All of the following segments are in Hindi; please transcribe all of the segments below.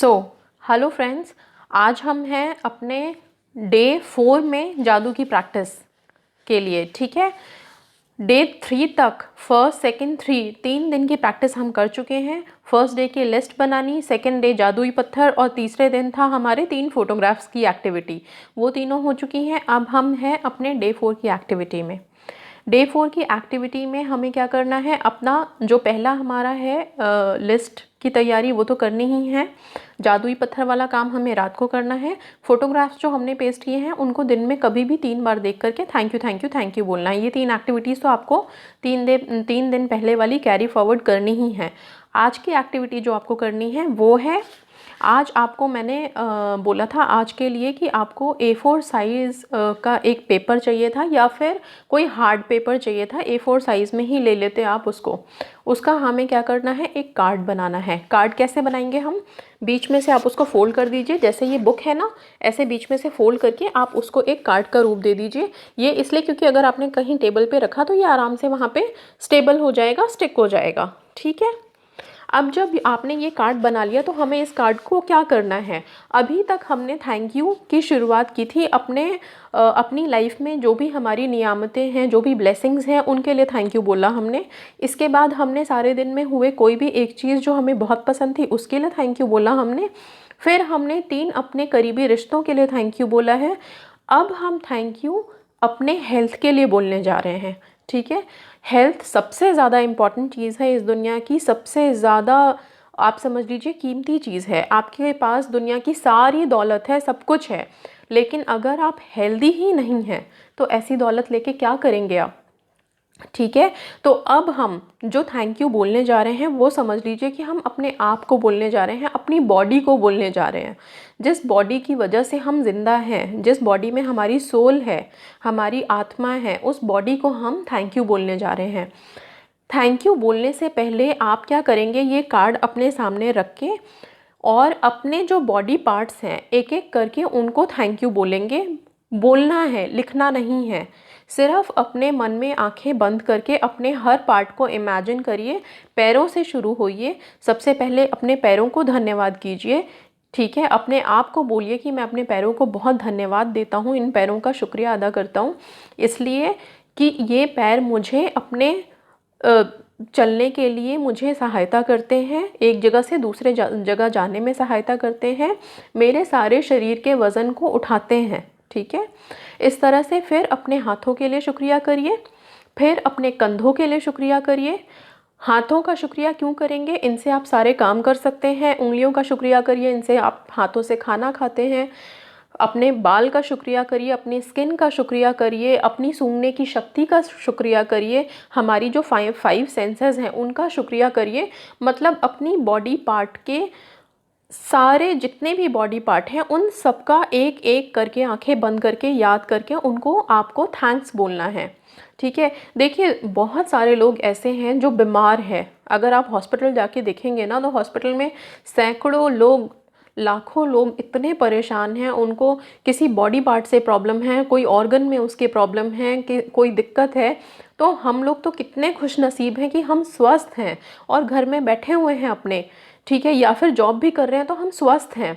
सो हेलो फ्रेंड्स, आज हम हैं अपने डे 4 में जादू की प्रैक्टिस के लिए। ठीक है, डे 3 तक फर्स्ट सेकंड 3 दिन की प्रैक्टिस हम कर चुके हैं। फर्स्ट डे की लिस्ट बनानी, सेकंड डे जादुई पत्थर और तीसरे दिन था हमारे 3 फोटोग्राफ्स की एक्टिविटी। वो तीनों हो चुकी हैं। अब हम हैं अपने डे 4 की एक्टिविटी में। डे 4 की एक्टिविटी में हमें क्या करना है, अपना जो पहला हमारा है लिस्ट की तैयारी वो तो करनी ही है। जादुई पत्थर वाला काम हमें रात को करना है। फोटोग्राफ्स जो हमने पेस्ट किए हैं उनको दिन में कभी भी 3 बार देख करके thank you thank you thank you बोलना है। ये 3 एक्टिविटीज़ तो आपको 3 दिन पहले वाली कैरी फॉरवर्ड करनी ही है। आज की एक्टिविटी जो आपको करनी है वो है, आज आपको मैंने बोला था आज के लिए कि आपको A4 साइज़ का एक पेपर चाहिए था या फिर कोई हार्ड पेपर चाहिए था। A4 साइज़ में ही ले लेते आप उसको। उसका हमें क्या करना है, एक कार्ड बनाना है। कार्ड कैसे बनाएंगे हम, बीच में से आप उसको फोल्ड कर दीजिए। जैसे ये बुक है ना, ऐसे बीच में से फोल्ड करके आप उसको एक कार्ड का रूप दे दीजिए। ये इसलिए क्योंकि अगर आपने कहीं टेबल पे रखा तो ये आराम से वहाँ पे स्टेबल हो जाएगा, स्टिक हो जाएगा। ठीक है, अब जब आपने ये कार्ड बना लिया तो हमें इस कार्ड को क्या करना है, अभी तक हमने थैंक यू की शुरुआत की थी अपनी लाइफ में। जो भी हमारी नियामतें हैं, जो भी ब्लेसिंग्स हैं, उनके लिए थैंक यू बोला हमने। इसके बाद हमने सारे दिन में हुए कोई भी एक चीज़ जो हमें बहुत पसंद थी उसके लिए थैंक यू बोला हमने। फिर हमने 3 अपने करीबी रिश्तों के लिए थैंक यू बोला है। अब हम थैंक यू अपने हेल्थ के लिए बोलने जा रहे हैं। ठीक है, हेल्थ सबसे ज़्यादा इम्पॉर्टेंट चीज़ है इस दुनिया की, सबसे ज़्यादा आप समझ लीजिए कीमती चीज़ है। आपके पास दुनिया की सारी दौलत है, सब कुछ है, लेकिन अगर आप हेल्दी ही नहीं हैं तो ऐसी दौलत लेके क्या करेंगे आप। ठीक है, तो अब हम जो थैंक यू बोलने जा रहे हैं वो समझ लीजिए कि हम अपने आप को बोलने जा रहे हैं, अपनी बॉडी को बोलने जा रहे हैं। जिस बॉडी की वजह से हम जिंदा हैं, जिस बॉडी में हमारी सोल है, हमारी आत्मा है, उस बॉडी को हम थैंक यू बोलने जा रहे हैं। थैंक यू बोलने से पहले आप क्या करेंगे, ये कार्ड अपने सामने रख के और अपने जो बॉडी पार्ट्स हैं एक एक करके उनको थैंक यू बोलेंगे। बोलना है, लिखना नहीं है। सिर्फ अपने मन में आंखें बंद करके अपने हर पार्ट को इमेजिन करिए। पैरों से शुरू होइए। सबसे पहले अपने पैरों को धन्यवाद कीजिए। ठीक है, अपने आप को बोलिए कि मैं अपने पैरों को बहुत धन्यवाद देता हूँ, इन पैरों का शुक्रिया अदा करता हूँ, इसलिए कि ये पैर मुझे अपने चलने के लिए मुझे सहायता करते हैं, एक जगह से दूसरे जगह जाने में सहायता करते हैं, मेरे सारे शरीर के वज़न को उठाते हैं। ठीक है, इस तरह से फिर अपने हाथों के लिए शुक्रिया करिए, फिर अपने कंधों के लिए शुक्रिया करिए। हाथों का शुक्रिया क्यों करेंगे, इनसे आप सारे काम कर सकते हैं। उंगलियों का शुक्रिया करिए, इनसे आप हाथों से खाना खाते हैं। अपने बाल का शुक्रिया करिए, अपनी स्किन का शुक्रिया करिए, अपनी सूंघने की शक्ति का शुक्रिया करिए, हमारी जो फाइव सेंसेस हैं उनका शुक्रिया करिए। मतलब अपनी बॉडी पार्ट के सारे जितने भी बॉडी पार्ट हैं उन सबका एक एक करके आंखें बंद करके याद करके उनको आपको थैंक्स बोलना है। ठीक है, देखिए बहुत सारे लोग ऐसे हैं जो बीमार हैं। अगर आप हॉस्पिटल जाके देखेंगे ना तो हॉस्पिटल में सैकड़ों लोग, लाखों लोग इतने परेशान हैं, उनको किसी बॉडी पार्ट से प्रॉब्लम है, कोई ऑर्गन में उसके प्रॉब्लम है, कि कोई दिक्कत है। तो हम लोग तो कितने खुशनसीब हैं कि हम स्वस्थ हैं और घर में बैठे हुए हैं अपने। ठीक है, या फिर जॉब भी कर रहे हैं तो हम स्वस्थ हैं।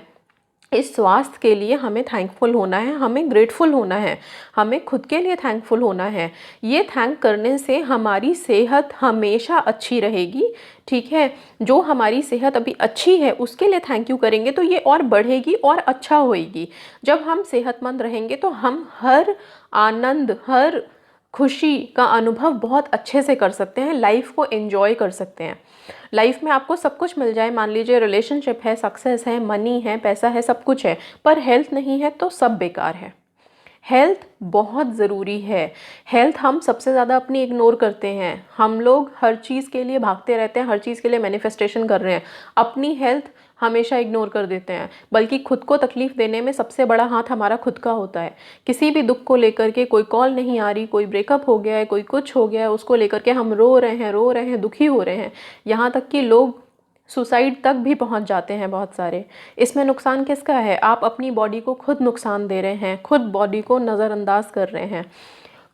इस स्वास्थ्य के लिए हमें थैंकफुल होना है, हमें ग्रेटफुल होना है, हमें खुद के लिए थैंकफुल होना है। ये थैंक करने से हमारी सेहत हमेशा अच्छी रहेगी। ठीक है, जो हमारी सेहत अभी अच्छी है उसके लिए थैंक यू करेंगे तो ये और बढ़ेगी और अच्छा होएगी। जब हम सेहतमंद रहेंगे तो हम हर आनंद, हर खुशी का अनुभव बहुत अच्छे से कर सकते हैं, लाइफ को एंजॉय कर सकते हैं। लाइफ में आपको सब कुछ मिल जाए, मान लीजिए रिलेशनशिप है, सक्सेस है, मनी है, पैसा है, सब कुछ है, पर हेल्थ नहीं है तो सब बेकार है। हेल्थ बहुत ज़रूरी है। हेल्थ हम सबसे ज़्यादा अपनी इग्नोर करते हैं। हम लोग हर चीज़ के लिए भागते रहते हैं, हर चीज़ के लिए मैनिफेस्टेशन कर रहे हैं, अपनी हेल्थ हमेशा इग्नोर कर देते हैं। बल्कि खुद को तकलीफ़ देने में सबसे बड़ा हाथ हमारा खुद का होता है। किसी भी दुख को लेकर के, कोई कॉल नहीं आ रही, कोई ब्रेकअप हो गया है, कोई कुछ हो गया है, उसको लेकर के हम रो रहे हैं, दुखी हो रहे हैं। यहाँ तक कि लोग सुसाइड तक भी पहुंच जाते हैं बहुत सारे। इसमें नुकसान किसका है, आप अपनी बॉडी को खुद नुकसान दे रहे हैं, खुद बॉडी को नज़रअंदाज कर रहे हैं।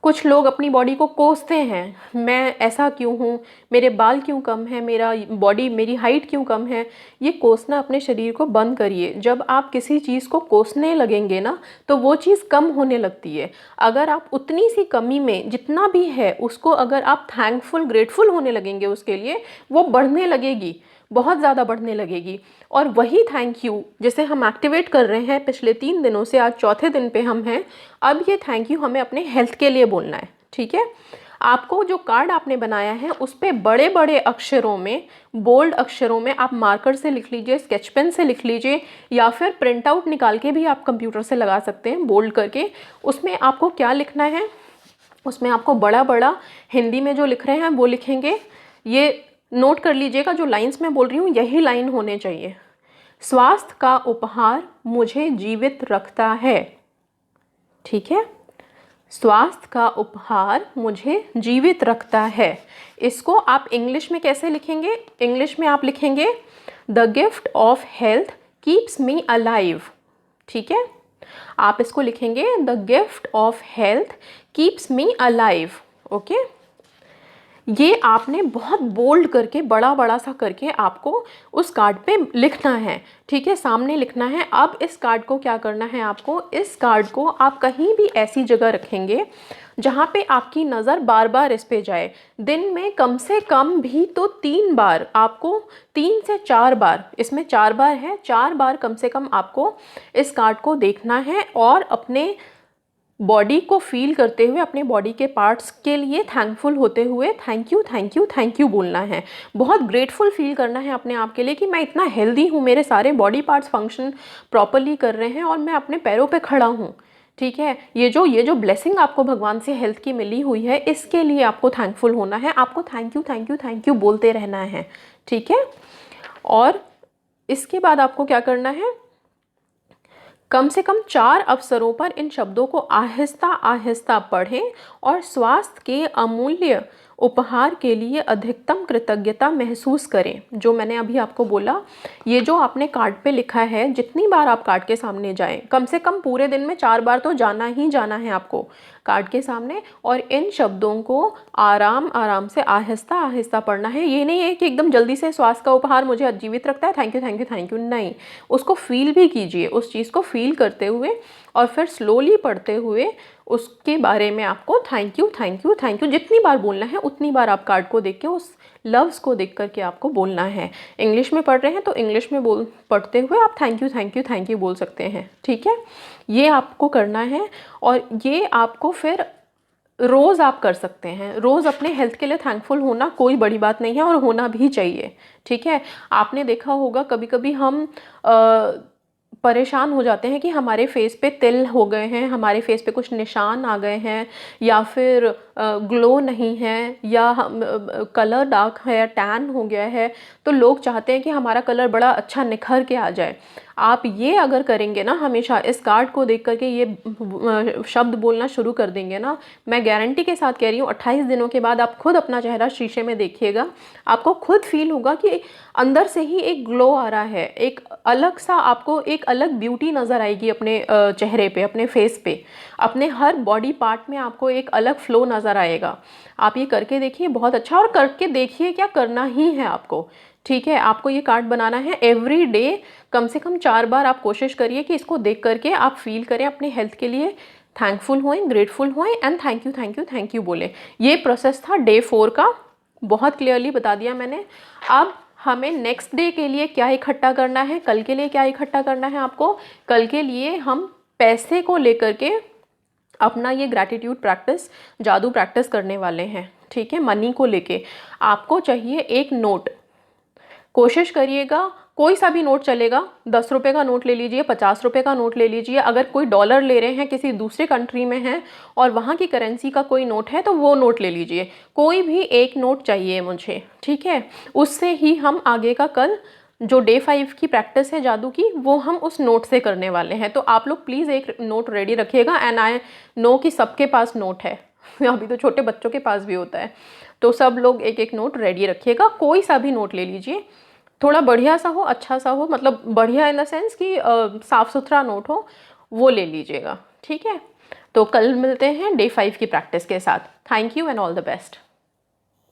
कुछ लोग अपनी बॉडी को कोसते हैं, मैं ऐसा क्यों हूँ, मेरे बाल क्यों कम है, मेरा बॉडी, मेरी हाइट क्यों कम है। ये कोसना अपने शरीर को बंद करिए। जब आप किसी चीज़ को कोसने लगेंगे ना तो वो चीज़ कम होने लगती है। अगर आप उतनी सी कमी में जितना भी है उसको अगर आप थैंकफुल, ग्रेटफुल होने लगेंगे उसके लिए, वो बढ़ने लगेगी, बहुत ज़्यादा बढ़ने लगेगी। और वही थैंक यू जैसे हम एक्टिवेट कर रहे हैं पिछले 3 दिनों से, आज चौथे दिन पे हम हैं। अब ये थैंक यू हमें अपने हेल्थ के लिए बोलना है, ठीक है। आपको जो कार्ड आपने बनाया है उस पर बड़े बड़े अक्षरों में, बोल्ड अक्षरों में आप मार्कर से लिख लीजिए, स्केच पेन से लिख लीजिए, या फिर प्रिंट आउट निकाल के भी आप कंप्यूटर से लगा सकते हैं बोल्ड करके। उसमें आपको क्या लिखना है, उसमें आपको बड़ा बड़ा हिंदी में जो लिख रहे हैं वो लिखेंगे। ये नोट कर लीजिएगा, जो लाइंस मैं बोल रही हूँ यही लाइन होने चाहिए। स्वास्थ्य का उपहार मुझे जीवित रखता है, ठीक है। स्वास्थ्य का उपहार मुझे जीवित रखता है। इसको आप इंग्लिश में कैसे लिखेंगे? इंग्लिश में आप लिखेंगे the gift of health keeps me alive, ठीक है। आप इसको लिखेंगे the gift of health keeps me alive, okay. ये आपने बहुत बोल्ड करके, बड़ा बड़ा सा करके आपको उस कार्ड पे लिखना है, ठीक है, सामने लिखना है। अब इस कार्ड को क्या करना है आपको, इस कार्ड को आप कहीं भी ऐसी जगह रखेंगे जहाँ पे आपकी नज़र बार बार इस पे जाए। दिन में कम से कम भी तो 3 बार, आपको 3 से 4 बार, इसमें 4 बार है, 4 बार कम से कम आपको इस कार्ड को देखना है और अपने बॉडी को फील करते हुए, अपने बॉडी के पार्ट्स के लिए थैंकफुल होते हुए thank you thank you thank you बोलना है। बहुत ग्रेटफुल फील करना है अपने आप के लिए कि मैं इतना हेल्दी हूँ, मेरे सारे बॉडी पार्ट्स फंक्शन प्रॉपरली कर रहे हैं और मैं अपने पैरों पे खड़ा हूँ, ठीक है। ये जो ब्लेसिंग आपको भगवान से हेल्थ की मिली हुई है, इसके लिए आपको थैंकफुल होना है। आपको thank you thank you thank you बोलते रहना है, ठीक है। और इसके बाद आपको क्या करना है, कम से कम 4 अवसरों पर इन शब्दों को आहिस्ता आहिस्ता पढ़ें और स्वास्थ्य के अमूल्य उपहार के लिए अधिकतम कृतज्ञता महसूस करें। जो मैंने अभी आपको बोला, ये जो आपने कार्ड पे लिखा है, जितनी बार आप कार्ड के सामने जाएं, कम से कम पूरे दिन में 4 बार तो जाना ही जाना है आपको कार्ड के सामने, और इन शब्दों को आराम आराम से आहिस्ता आहिस्ता पढ़ना है। ये नहीं है कि एकदम जल्दी से स्वास्थ्य का उपहार मुझे जीवित रखता है, thank you thank you thank you, नहीं, उसको फील भी कीजिए, उस चीज़ को फील करते हुए और फिर स्लोली पढ़ते हुए उसके बारे में आपको thank you thank you thank you जितनी बार बोलना है उतनी बार आप कार्ड को देख के, उस लव्स को देख करके आपको बोलना है। इंग्लिश में पढ़ रहे हैं तो इंग्लिश में पढ़ते हुए आप थैंक यू बोल सकते हैं, ठीक है। ये आपको करना है और ये आपको फिर रोज़ आप कर सकते हैं। रोज़ अपने हेल्थ के लिए थैंकफुल होना कोई बड़ी बात नहीं है और होना भी चाहिए, ठीक है। आपने देखा होगा कभी कभी हम परेशान हो जाते हैं कि हमारे फेस पे तिल हो गए हैं, हमारे फेस पे कुछ निशान आ गए हैं, या फिर ग्लो नहीं है, या कलर डार्क है, टैन हो गया है, तो लोग चाहते हैं कि हमारा कलर बड़ा अच्छा निखर के आ जाए। आप ये अगर करेंगे ना, हमेशा इस कार्ड को देख करके ये शब्द बोलना शुरू कर देंगे ना, मैं गारंटी के साथ कह रही हूँ 28 दिनों के बाद आप खुद अपना चेहरा शीशे में देखिएगा, आपको खुद फील होगा कि अंदर से ही एक ग्लो आ रहा है, एक अलग सा, आपको एक अलग ब्यूटी नज़र आएगी अपने चेहरे पे, अपने फेस पे, अपने हर बॉडी पार्ट में आपको एक अलग फ्लो नज़र आएगा। आप ये करके देखिए, बहुत अच्छा, और करके देखिए, क्या करना ही है आपको, ठीक है। आपको ये कार्ड बनाना है एवरी डे, कम से कम 4 बार आप कोशिश करिए कि इसको देख करके आप फील करें अपने हेल्थ के लिए थैंकफुल होएं, ग्रेटफुल होएं एंड थैंक यू बोलें। ये प्रोसेस था डे 4 का, बहुत क्लियरली बता दिया मैंने। अब हमें नेक्स्ट डे के लिए क्या इकट्ठा करना है, कल के लिए क्या इकट्ठा करना है आपको, कल के लिए हम पैसे को लेकर के अपना ये ग्रैटिट्यूड प्रैक्टिस, जादू प्रैक्टिस करने वाले हैं, ठीक है। मनी को लेके आपको चाहिए एक नोट, कोशिश करिएगा कोई सा भी नोट चलेगा, 10 रुपये का नोट ले लीजिए, 50 रुपये का नोट ले लीजिए, अगर कोई डॉलर ले रहे हैं, किसी दूसरे कंट्री में हैं और वहाँ की करेंसी का कोई नोट है तो वो नोट ले लीजिए, कोई भी एक नोट चाहिए मुझे, ठीक है। उससे ही हम आगे का कल जो डे 5 की प्रैक्टिस है जादू की, वो हम उस नोट से करने वाले हैं। तो आप लोग प्लीज़ एक नोट रेडी रखिएगा, एंड आई नो कि सबके पास नोट है, अभी तो छोटे बच्चों के पास भी होता है, तो सब लोग एक एक नोट रेडी रखिएगा, कोई सा भी नोट ले लीजिए, थोड़ा बढ़िया सा हो, अच्छा सा हो, मतलब बढ़िया इन द सेंस कि साफ़ सुथरा नोट हो, वो ले लीजिएगा, ठीक है। तो कल मिलते हैं डे 5 की प्रैक्टिस के साथ। Thank you and all the best.